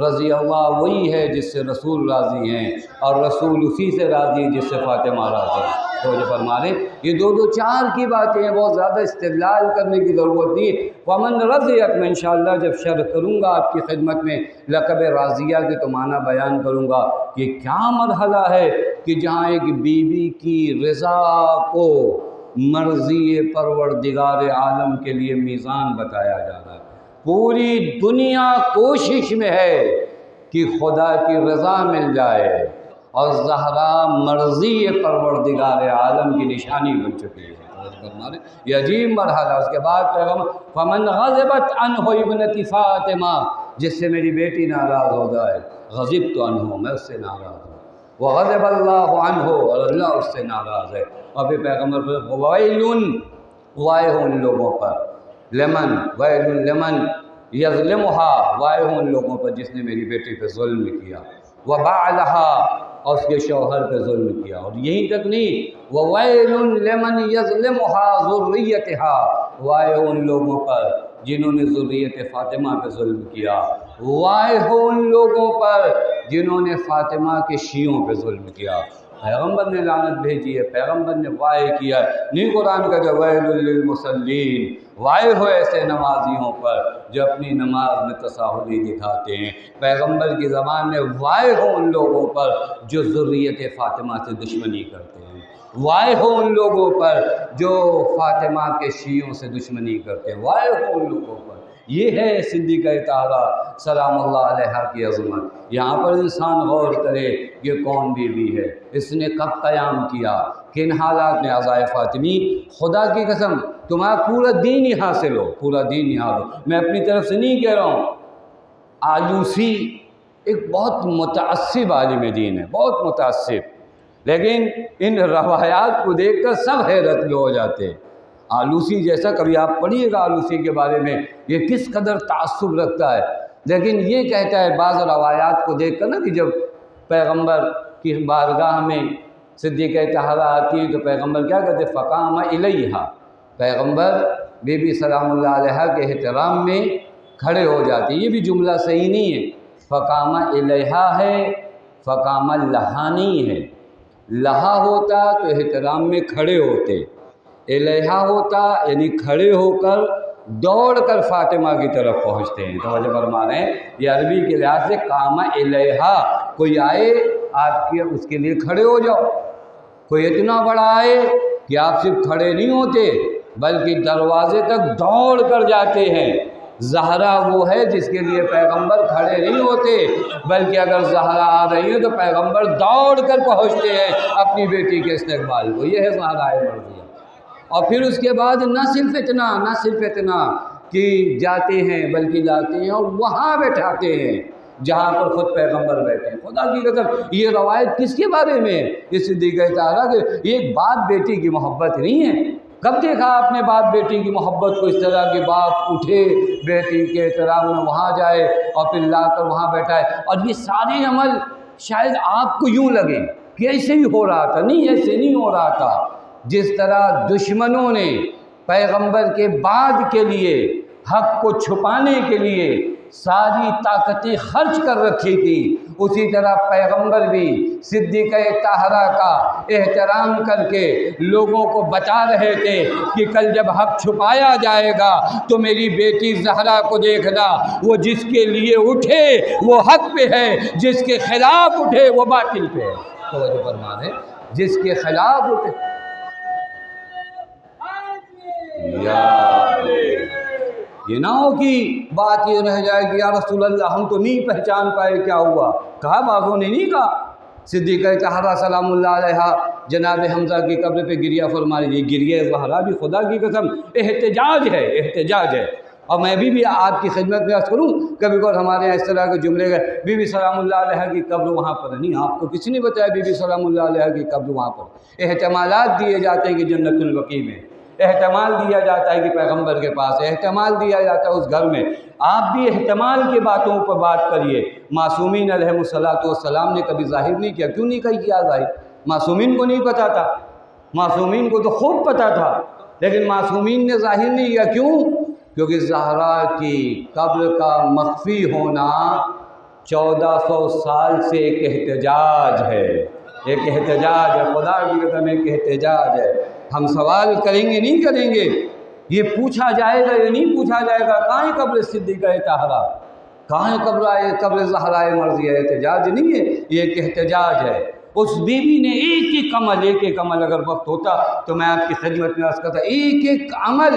[SPEAKER 1] رضی اللہ وہی ہے جس سے رسول راضی ہیں، اور رسول اسی سے راضی جس سے فاطمہ راضی ہے۔ تو جو فرما رہے یہ 2-4 کی باتیں ہیں، بہت زیادہ استدلال کرنے کی ضرورت نہیں۔ ومن رضیت میں انشاءاللہ جب شرح کروں گا آپ کی خدمت میں لقب راضیہ کے تو معنی بیان کروں گا کہ کیا مرحلہ ہے کہ جہاں ایک بیوی کی رضا کو مرضی پروردگار عالم کے لیے میزان بتایا جا رہا ہے۔ پوری دنیا کوشش میں ہے کہ خدا کی رضا مل جائے، اور زہرا مرضی پروردگار عالم کی نشانی بن چکی ہے۔ یہ عجیب مرحلہ۔ اس کے بعد پیغمبر فمن غضبت عنہ ابنت فاطمہ، جس سے میری بیٹی ناراض ہو جائے غضبت عنہ، میں اس سے ناراض ہوں، وغضب اللہ عنہ، اور اللہ اس سے ناراض ہے۔ اور پھر پیغمبر ویل، وائے ہو ان لوگوں پر، لمن ویل لمن یظلمها، وائے ہو ان لوگوں پر جس نے میری بیٹی پہ ظلم کیا، وبعلها، اور اس کے شوہر پہ ظلم کیا، اور یہیں تک نہیں وویل لمن یظلمها ذریتها، وائے ہو ان لوگوں پر جنہوں نے ذریت فاطمہ پہ ظلم کیا، وائے ہو ان لوگوں پر جنہوں نے فاطمہ کے شیعوں پہ ظلم کیا۔ پیغمبر نے لعنت بھیجی ہے، پیغمبر نے وائے کیا ہے، نہیں قرآن کا جو ویل للمصلین، وائے ہو ایسے نمازیوں پر جو اپنی نماز میں تساہلی دکھاتے ہیں۔ پیغمبر کی زبان میں وائے ہو ان لوگوں پر جو ذریت فاطمہ سے دشمنی کرتے ہیں، وائے ہو ان لوگوں پر جو فاطمہ کے شیعوں سے دشمنی کرتے ہیں، وائے ہو ان لوگوں پر۔ یہ ہے صدیقہ طاہرہ سلام اللہ علیہا کی عظمت۔ یہاں پر انسان غور کرے یہ کون بیوی ہے، اس نے کب قیام کیا، کن حالات میں عزائے فاطمی۔ خدا کی قسم تمہارا پورا دین ہی حاصل ہو، پورا دین ہی حاصل ہو، میں اپنی طرف سے نہیں کہہ رہا ہوں۔ آلوسی ایک بہت متعصب عالم دین ہے، بہت متعصب، لیکن ان روایات کو دیکھ کر سب حیرت میں ہو جاتے ہیں۔ آلوسی جیسا کبھی آپ پڑھیے گا آلوسی کے بارے میں، یہ کس قدر تعصب رکھتا ہے، لیکن یہ کہتا ہے بعض روایات کو دیکھ کر نا کہ جب پیغمبر کی بارگاہ میں صدیقہ طاہرہ آتی ہے تو پیغمبر کیا کہتے ہیں فقام الیہا، پیغمبر بی بی سلام اللہ علیہا کے احترام میں کھڑے ہو جاتے ہیں۔ یہ بھی جملہ صحیح نہیں ہے، فقام الیہا ہے، فقام لہا نہیں ہے۔ لہا ہوتا تو احترام میں کھڑے ہوتے، الیہا ہوتا یعنی کھڑے ہو کر دوڑ کر فاطمہ کی طرف پہنچتے ہیں۔ توجہ فرما رہے ہیں، یہ عربی کے لحاظ سے قام الیہا، کوئی آئے آپ کے اس کے لیے کھڑے ہو جاؤ۔ کوئی اتنا بڑا آئے کہ آپ صرف کھڑے نہیں ہوتے بلکہ دروازے تک دوڑ کر جاتے ہیں۔ زہرا وہ ہے جس کے لیے پیغمبر کھڑے نہیں ہوتے بلکہ اگر زہرا آ رہی ہے تو پیغمبر دوڑ کر پہنچتے ہیں اپنی بیٹی کے استقبال کو۔ یہ ہے زہرا مرضیہ۔ اور پھر اس کے بعد نہ صرف اتنا کہ جاتے ہیں بلکہ لاتے ہیں اور وہاں بیٹھاتے ہیں جہاں پر خود پیغمبر بیٹھے ہیں۔ خدا کی قسم یہ روایت کس کے بارے میں ہے؟ اس صدیقہ طاہرہ کہ یہ ایک باپ بیٹی کی محبت نہیں ہے۔ کب دیکھا آپ نے باپ بیٹی کی محبت کو اس طرح کہ باپ اٹھے بیٹی کے احترام میں وہاں جائے اور پھر لا کر وہاں بیٹھائے؟ اور یہ سارے عمل شاید آپ کو یوں لگے کہ ایسے ہی ہو رہا تھا، نہیں ایسے نہیں ہو رہا تھا۔ جس طرح دشمنوں نے پیغمبر کے بعد کے لیے حق کو چھپانے کے لیے ساری طاقتیں خرچ کر رکھی تھی، اسی طرح پیغمبر بھی صدیقہ طاہرہ کا احترام کر کے لوگوں کو بتا رہے تھے کہ کل جب حق چھپایا جائے گا تو میری بیٹی زہرا کو دیکھنا، وہ جس کے لیے اٹھے وہ حق پہ ہے، جس کے خلاف اٹھے وہ باطل پہ ہے۔ توجہ فرما رہے، جس کے خلاف اٹھے یہ نہ ہو کہ بات یہ رہ جائے کہ یا رسول اللہ ہم تو نہیں پہچان پائے کیا ہوا۔ کہا بعضوں نے نہیں کہا، صدیقہ طاہرہ سلام اللہ علیہا جناب حمزہ کی قبر پہ گریہ فرما رہی، گریہ زہرا بھی خدا کی قسم احتجاج ہے۔ اور میں بھی آپ کی خدمت میں عرض کروں، کبھی کبھار ہمارے یہاں اس طرح کے جملے گئے، بی بی سلام اللہ علیہ کی قبر وہاں پر نہیں، آپ کو کسی نے بتایا بی بی سلام اللہ علیہ کی قبر وہاں پر؟ احتمالات دیے جاتے ہیں کہ جنت البقیع میں، احتمال دیا جاتا ہے کہ پیغمبر کے پاس ہے، احتمال دیا جاتا ہے اس گھر میں۔ آپ بھی احتمال کی باتوں پر بات کریے۔ معصومین علیہ السلام نے کبھی ظاہر نہیں کیا، کیوں نہیں کیا ظاہر؟ معصومین کو نہیں پتا تھا، معصومین کو تو خوب پتا تھا، لیکن معصومین نے ظاہر نہیں کیا۔ کیوں؟ کیونکہ زہرا کی قبر کا مخفی ہونا 1400 سال سے ایک احتجاج ہے، ایک احتجاج ہے، خدا کی قسم ایک احتجاج ہے۔ ہم سوال کریں گے نہیں کریں گے، یہ پوچھا جائے گا یا نہیں پوچھا جائے گا، کہاں ہے قبر صدیقہ طاہرہ، کہاں ہے قبر زہرا مرضیہ؟ احتجاج نہیں ہے، یہ ایک احتجاج ہے۔ اس بیوی نے ایک عمل اگر وقت ہوتا تو میں آپ کی خدمت میں عرض کرتا، ایک عمل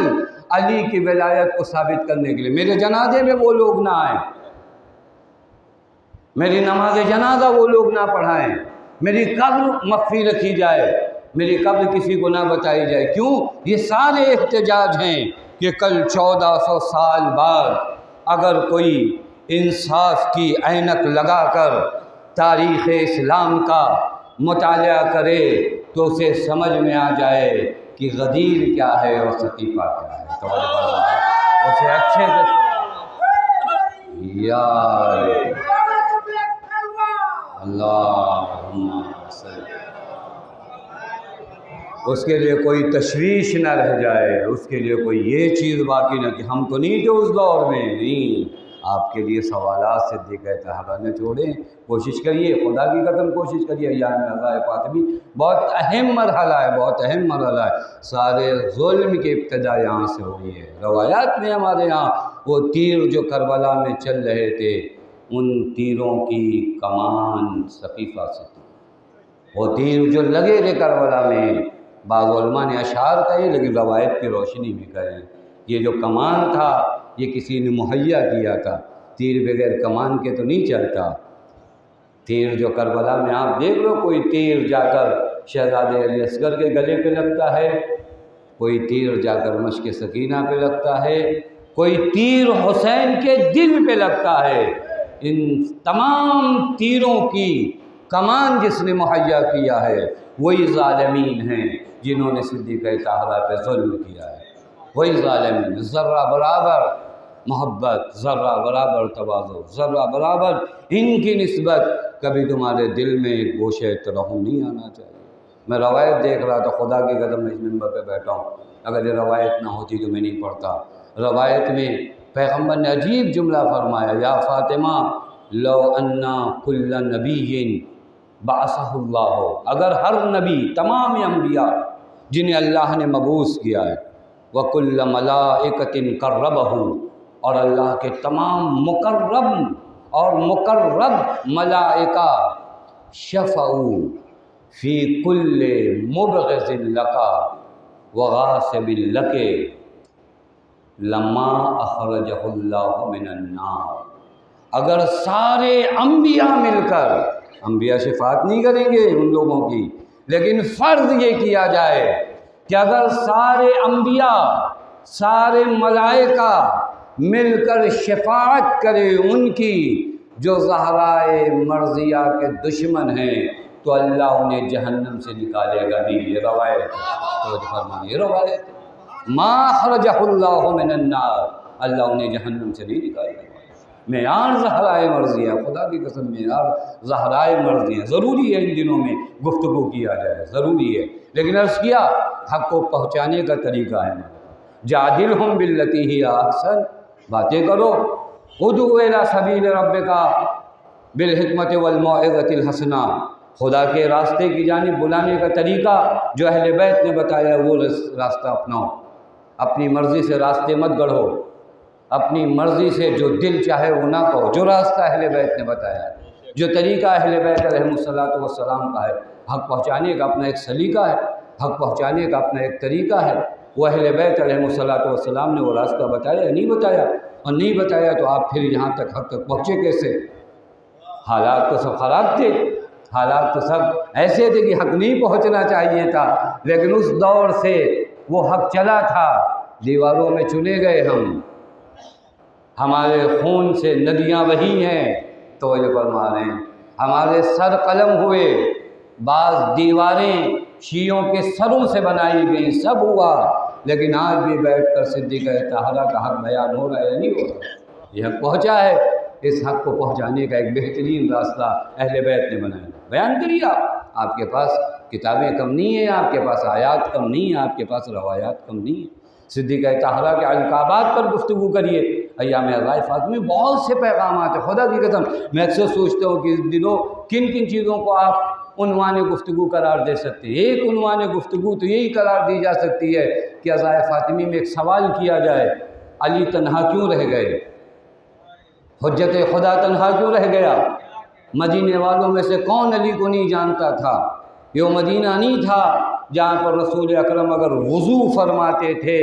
[SPEAKER 1] علی کی ولایت کو ثابت کرنے کے لیے۔ میرے جنازے میں وہ لوگ نہ آئیں، میری نماز جنازہ وہ لوگ نہ پڑھائیں، میری قبر مخفی رکھی جائے، میری قبر کسی کو نہ بتائی جائے۔ کیوں؟ یہ سارے احتجاج ہیں کہ کل 1400 سال بعد اگر کوئی انصاف کی عینک لگا کر تاریخ اسلام کا مطالعہ کرے تو اسے سمجھ میں آ جائے کہ غدیر کیا ہے اور سقیفہ کیا ہے۔ توجہ فرمائیں، اسے اچھے سے یا اللہم صلی، اس کے لیے کوئی تشویش نہ رہ جائے، اس کے لیے کوئی یہ چیز باقی نہ کہ ہم تو نہیں تھے اس دور میں، نہیں۔ آپ کے لیے سوالات صدیقہ طاہرہ نے چھوڑے، کوشش کریے، خدا کی قسم کوشش کریے۔ ایام عزائے فاطمی بہت اہم مرحلہ ہے، بہت اہم مرحلہ ہے۔ سارے ظلم کی ابتدا یہاں سے ہوئی ہے۔ روایات میں ہمارے یہاں وہ تیر جو کربلا میں چل رہے تھے، ان تیروں کی کمان سقیفہ سے تھی۔ وہ تیر جو لگے تھے کربلا میں، بعض علماء نے اشعار کہے لیکن روایت کی روشنی میں کہے، یہ جو کمان تھا یہ کسی نے مہیا کیا تھا، تیر بغیر کمان کے تو نہیں چلتا۔ تیر جو کربلا میں آپ دیکھ لو، کوئی تیر جا کر شہزادے علی اصغر کے گلے پہ لگتا ہے، کوئی تیر جا کر مشک سکینہ پہ لگتا ہے، کوئی تیر حسین کے دل پہ لگتا ہے۔ ان تمام تیروں کی کمان جس نے مہیا کیا ہے وہی ظالمین ہیں جنہوں نے صدیقہ طاہرہ پہ ظلم کیا ہے، وہی ظالمین۔ ذرہ برابر محبت، ذرہ برابر تواضع، ذرہ برابر ان کی نسبت کبھی تمہارے دل میں ایک گوشہ ترحم نہیں آنا چاہیے۔ میں روایت دیکھ رہا تھا، خدا کی قسم میں اس منبر پہ بیٹھا ہوں، اگر یہ روایت نہ ہوتی تو میں نہیں پڑھتا۔ روایت میں پیغمبر نے عجیب جملہ فرمایا، یا فاطمہ لو انا کل نبی بعثہ اللہ، اگر ہر نبی، تمام انبیاء جنہیں اللہ نے مبعوث کیا ہے، وَكُلَّ مَلَائِكَةٍ قَرَّبَهُ، اور اللہ کے تمام مقرب اور مقرب ملائکہ، شفعوا فی کل مبغض لک وغاصب لک لما اخرجہ اللہ من النار، اگر سارے انبیاء مل کر، انبیاء شفاعت نہیں کریں گے ان لوگوں کی، لیکن فرض یہ کیا جائے کہ اگر سارے انبیاء، سارے ملائکہ مل کر شفاعت کرے ان کی جو زہرائے مرضیہ کے دشمن ہیں، تو اللہ انہیں جہنم سے نکالے گا نہیں۔ یہ روایت ہے، یہ روایت ہے، ما اخرجہ اللہ من النار، اللہ انہیں جہنم سے نہیں نکالے گا۔ معیار زہرائے مرضیہ، خدا کی قسم معیار زہرائے مرضیہ، ضروری ہے ان دنوں میں گفتگو کیا جائے، ضروری ہے، لیکن عرض کیا حق کو پہنچانے کا طریقہ ہے۔ جادلہم باللتی ہی احسن، باتیں کرو، ادعو الی سبیل ربک بالحکمت والموعظۃ الحسنہ، خدا کے راستے کی جانب بلانے کا طریقہ جو اہل بیت نے بتایا وہ راستہ اپناؤ، اپنی مرضی سے راستے مت گڑھو، اپنی مرضی سے جو دل چاہے وہ نہ کہو، جو راستہ اہل بیت نے بتایا ہے، جو طریقہ اہل بیت علیہ الصلوۃ والسلام کا ہے، حق پہنچانے کا اپنا ایک سلیقہ ہے، حق پہنچانے کا اپنا ایک طریقہ ہے، وہ اہل بیت علیہ الصلوۃ والسلام نے وہ راستہ بتایا یا نہیں بتایا؟ اور نہیں بتایا تو آپ پھر یہاں تک حق تک پہنچے کیسے؟ حالات تو سب خراب تھے، حالات تو سب ایسے تھے کہ حق نہیں پہنچنا چاہیے تھا، لیکن اس دور سے وہ حق چلا تھا، دیواروں میں چنے گئے ہمارے خون سے ندیاں بہی ہیں، توجہ فرما رہے ہیں، ہمارے سر قلم ہوئے، بعض دیواریں شیعوں کے سروں سے بنائی گئیں، سب ہوا، لیکن آج بھی بیٹھ کر صدیقہ طاہرہ کا حق بیان ہو رہا ہے یا نہیں ہو رہا؟ یہ حق پہنچا ہے، اس حق کو پہنچانے کا ایک بہترین راستہ اہل بیت نے بنایا، بیان کریے آپ کے پاس کتابیں کم نہیں ہیں، آپ کے پاس آیات کم نہیں ہیں، آپ کے پاس روایات کم نہیں ہیں، صدیقہ طاہرہ کے القابات پر گفتگو کریے۔ ایام عزائے فاطمی بہت سے پیغامات ہیں، خدا کی قسم میں اکثر سوچتا ہوں کہ اس دنوں کن کن چیزوں کو آپ عنوان گفتگو قرار دے سکتے ہیں۔ ایک عنوان گفتگو تو یہی قرار دی جا سکتی ہے کہ عزائے فاطمی میں ایک سوال کیا جائے، علی تنہا کیوں رہ گئے؟ حجت خدا تنہا کیوں رہ گیا؟ مدینے والوں میں سے کون علی کو نہیں جانتا تھا؟ یہ وہ مدینہ نہیں تھا جہاں پر رسول اکرم اگر وضو فرماتے تھے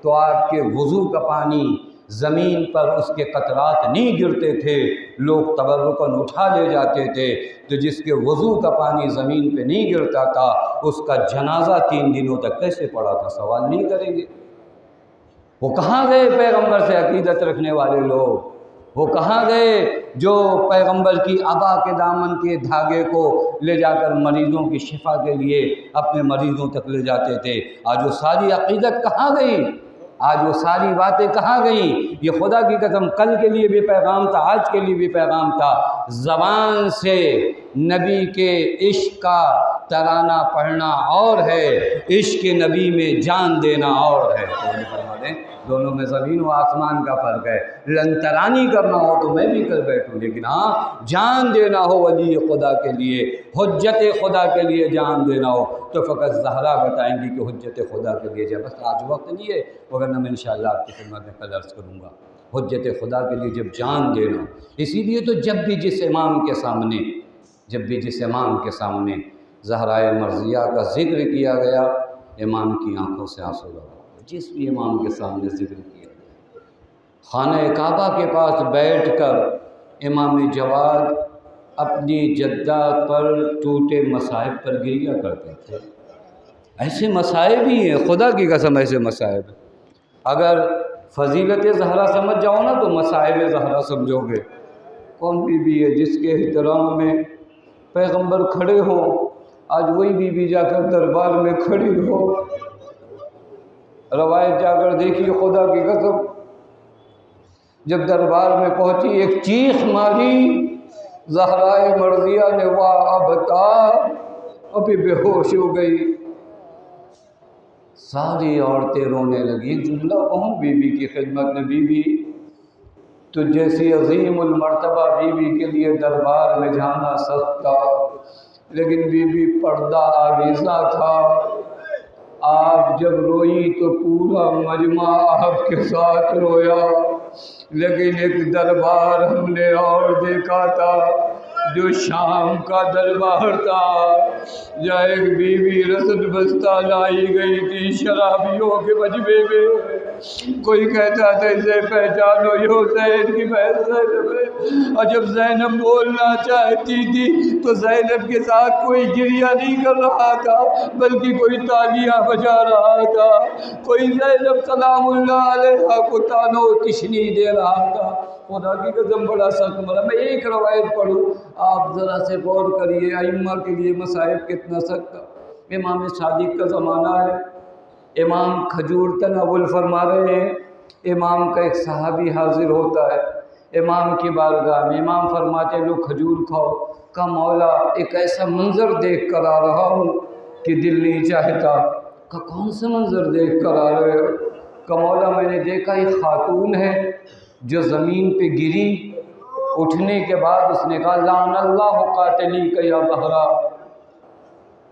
[SPEAKER 1] تو آپ کے وضو کا پانی زمین پر اس کے قطرات نہیں گرتے تھے، لوگ تبرکاً اٹھا لے جاتے تھے، تو جس کے وضو کا پانی زمین پہ نہیں گرتا تھا اس کا جنازہ 3 دنوں تک کیسے پڑا تھا؟ سوال نہیں کریں گے؟ وہ کہاں گئے پیغمبر سے عقیدت رکھنے والے لوگ؟ وہ کہاں گئے جو پیغمبر کی عبا کے دامن کے دھاگے کو لے جا کر مریضوں کی شفا کے لیے اپنے مریضوں تک لے جاتے تھے؟ آج وہ ساری عقیدت کہاں گئی؟ آج وہ ساری باتیں کہاں گئیں؟ یہ خدا کی قسم کل کے لیے بھی پیغام تھا، آج کے لیے بھی پیغام تھا۔ زبان سے نبی کے عشق کا ترانہ پڑھنا اور ہے، عشق نبی میں جان دینا اور ہے۔ دونوں میں زمین و آسمان کا فرق ہے۔ لنترانی کرنا ہو تو میں بھی کر بیٹھوں، لیکن ہاں جان دینا ہو ولی خدا کے لیے، حجت خدا کے لیے جان دینا ہو تو فقط زہرا بتائیں گی کہ حجت خدا کے لیے جب، بس آج وقت نہیں ہے، ورنہ میں انشاءاللہ آپ کی خدمت میں کل عرض کروں گا۔ حجت خدا کے لیے جب جان دینا، اسی لیے تو جب بھی جس امام کے سامنے زہرائے مرضیہ کا ذکر کیا گیا، امام کی آنکھوں سے آنسو رہا، جس بھی امام کے سامنے ذکر کیا گیا۔ خانہ کعبہ کے پاس بیٹھ کر امام جواد اپنی جدہ پر ٹوٹے مصائب پر گریہ کرتے تھے۔ ایسے مصائب ہی ہیں، خدا کی قسم ایسے مصائب۔ اگر فضیلت زہرا سمجھ جاؤ نا تو مصائب زہرا سمجھو گے۔ کون بی بی ہے جس کے احترام میں پیغمبر کھڑے ہوں؟ آج وہی بی بی جا کر دربار میں کھڑی ہو، روایت جا کر دیکھیے، خدا کی قسم جب دربار میں پہنچی ایک چیخ ماری زہرائے مرضیہ نے، واہ ابتا، ابھی بے ہوش ہو گئی۔ ساری عورتیں رونے لگی۔ جملہ کہوں بی بی کی خدمت میں، بی بی تو جیسی عظیم المرتبہ بی بی کے لیے دربار میں جانا سخت تھا، لیکن بی بی پردہ آویزہ تھا. آپ جب روئی تو پورا مجمع آپ کے ساتھ رویا. لیکن ایک دربار ہم نے اور دیکھا تھا جو شام کا دربار تھا، جہاں ایک بیوی رسد بستہ لائی گئی تھی شرابیوں کے مجمع میں. کوئی کہتا تھا اسے پہچانو یہ حسین کی بہن زینب ہے. اور جب زینب بولنا چاہتی تھی تو زینب کے ساتھ کوئی گریہ نہیں کر رہا تھا بلکہ کوئی تالیاں بجا رہا تھا. کوئی زینب سلام اللہ علیہا کو تانو تشنی دے رہا تھا. خدا کی قسم بڑا سخت مرا. میں ایک روایت پڑھوں، آپ ذرا سے غور کریے. ائمہ کے لیے مصائب کتنا سخت تھا. امام صادق کا زمانہ ہے، امام کھجور تناول فرما رہے ہیں. امام کا ایک صحابی حاضر ہوتا ہے امام کی بارگاہ میں. امام فرماتے لو کھجور کھاؤ. کہ مولا ایک ایسا منظر دیکھ کر آ رہا ہوں کہ دل نہیں چاہتا. کہ کون سا منظر دیکھ کر آ رہے ہو؟ کہ مولا میں نے دیکھا ایک خاتون ہے جو زمین پہ گری، اٹھنے کے بعد اس نے کہا لعن اللہ قاتلی کا یا زہرا،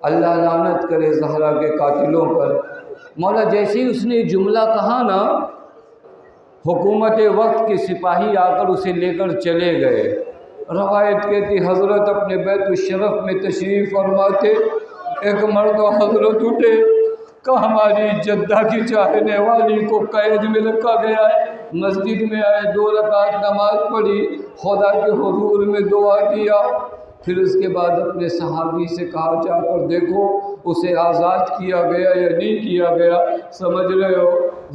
[SPEAKER 1] اللہ لعنت کرے زہرا کے قاتلوں پر. مولا جیسے ہی اس نے جملہ کہا نا، حکومت وقت کے سپاہی آ کر اسے لے کر چلے گئے. روایت کہتی حضرت اپنے بیت الشرف میں تشریف فرماتے، ایک مرتبہ حضرت اٹھے کہ ہماری جدہ کی چاہنے والی کو قید میں رکھا گیا ہے. مسجد میں آئے، 2 رکعت نماز پڑھی، خدا کے حضور میں دعا کیا. پھر اس کے بعد اپنے صحابی سے کہا جا کر دیکھو اسے آزاد کیا گیا یا نہیں کیا گیا. سمجھ رہے ہو،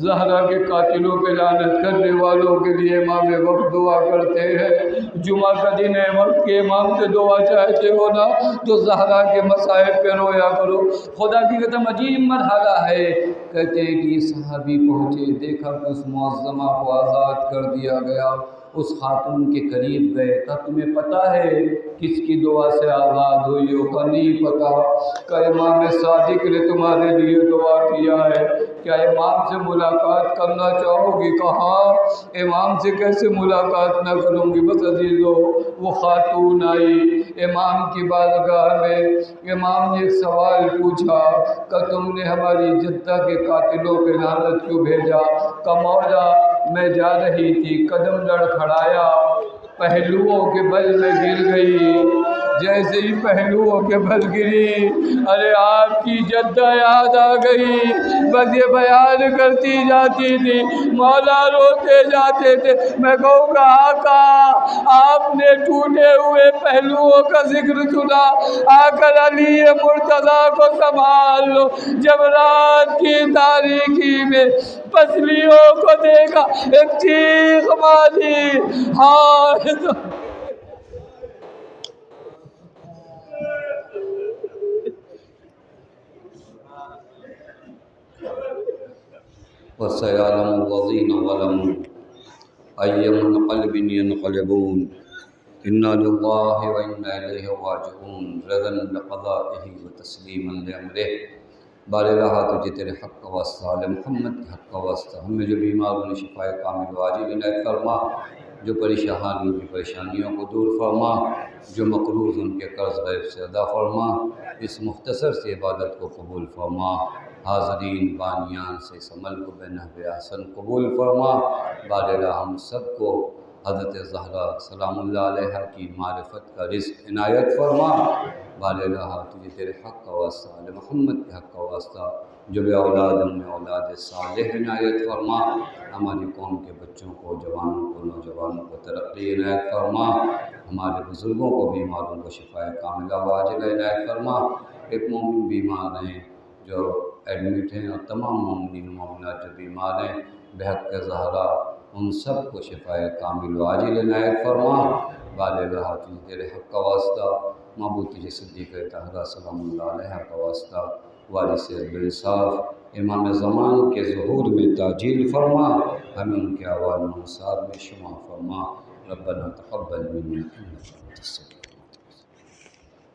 [SPEAKER 1] زہرا کے قاتلوں پہ لعنت کرنے والوں کے لیے امام وقت دعا کرتے ہیں. جمعہ کا دن ہے، وقت کے امام سے دعا چاہتے ہو نا تو زہرا کے مصائب پہ رویا کرو. خدا کی قسم عجیب مرحلہ ہے. کہتے ہیں کہ صحابی پہنچے، دیکھا کہ اس معظمہ کو آزاد کر دیا گیا. اس خاتون کے قریب گئے. کہ تمہیں پتہ ہے کس کی دعا سے آزاد ہوئی ہو؟ کہ نہیں پتہ. کہ امام صادق نے تمہارے لیے دعا کیا ہے. کیا امام سے ملاقات کرنا چاہو گی؟ کہا امام سے کیسے ملاقات نہ کروں گی. بس عزیزو وہ خاتون آئی امام کی بارگاہ میں. امام نے ایک سوال پوچھا کہ تم نے ہماری جدہ کے قاتلوں پہ لعنت کیوں بھیجا؟ کہ مولا میں جا رہی تھی، قدم لڑکھڑایا، پہلوؤں کے بل میں گر گئی. جیسے ہی پہلوؤں کے بل گری، ارے آپ کی جدہ یاد آ گئی. بس یہ بیان کرتی جاتی تھی، مولا روتے جاتے تھے. میں کہوں گا آقا آپ نے ٹوٹے ہوئے پہلوؤں کا ذکر سنا، آ کر علی مرتضیٰ کو سنبھال لو. جب رات کی تاریکی میں پسلیوں کو دیکھا، ایک چیخ ماری، ہائے وَسَيَعْلَمُ الَّذِينَ ظَلَمُوا أَيَّ مُنْقَلِبٍ يَنْقَلِبُونَ إِنَّا لِلَّهِ وَإِنَّا إِلَيْهِ رَاجِعُونَ رَضًا بِقَضَائِهِ وَتَسْلِيمًا لِأَمْرِهِ. بارگاہ تجھے تیرے حق کا واسطہ، محمد کے حق کا واسطہ، ہمیں جو بیماروں نے شفائے کامل واجب عنایت فرما، جو پریشان ان کی پریشانیوں کو دور فرما، جو مقروض ان کے قرض غیب سے ادا فرما. اس مختصر سی عبادت کو قبول فرما. حاضرین بانیان سے اس عمل کو بنحو احسن قبول فرما. بارگاہ ہم سب کو حضرت زہرا سلام اللہ علیہ کی معرفت کا رزق عنایت فرما. بارگاہ تجھے تیرے حق کا واسطہ، محمد کے حق کا واسطہ، جو بے اولاد ہم نے اولاد صالح عنایت فرما. ہماری قوم کے بچوں کو، جوانوں کو، نوجوانوں کو ترقی عنایت فرما. ہمارے بزرگوں کو، بیماروں کو شفائے کاملہ واجلہ عنایت فرما. ایک مومن بیمار ہیں جو ایڈمٹ ہیں، اور تمام مومنین و مومنات جو بیمار ہیں بحق زہرا، ان سب کو شفائے کامل واجل عنایت فرما. بارگاہ تجھے تیرے حق کا واسطہ، معبود تجھے صدیق طاہرہ سلام اللہ علیہ کا واسطہ، وارث بالانصاف امام زمان کے ظہور میں تاجیل فرما. ہمیں ان کے احوال منصار میں شمار فرما. ربنا تقبل منا انک انت السمیع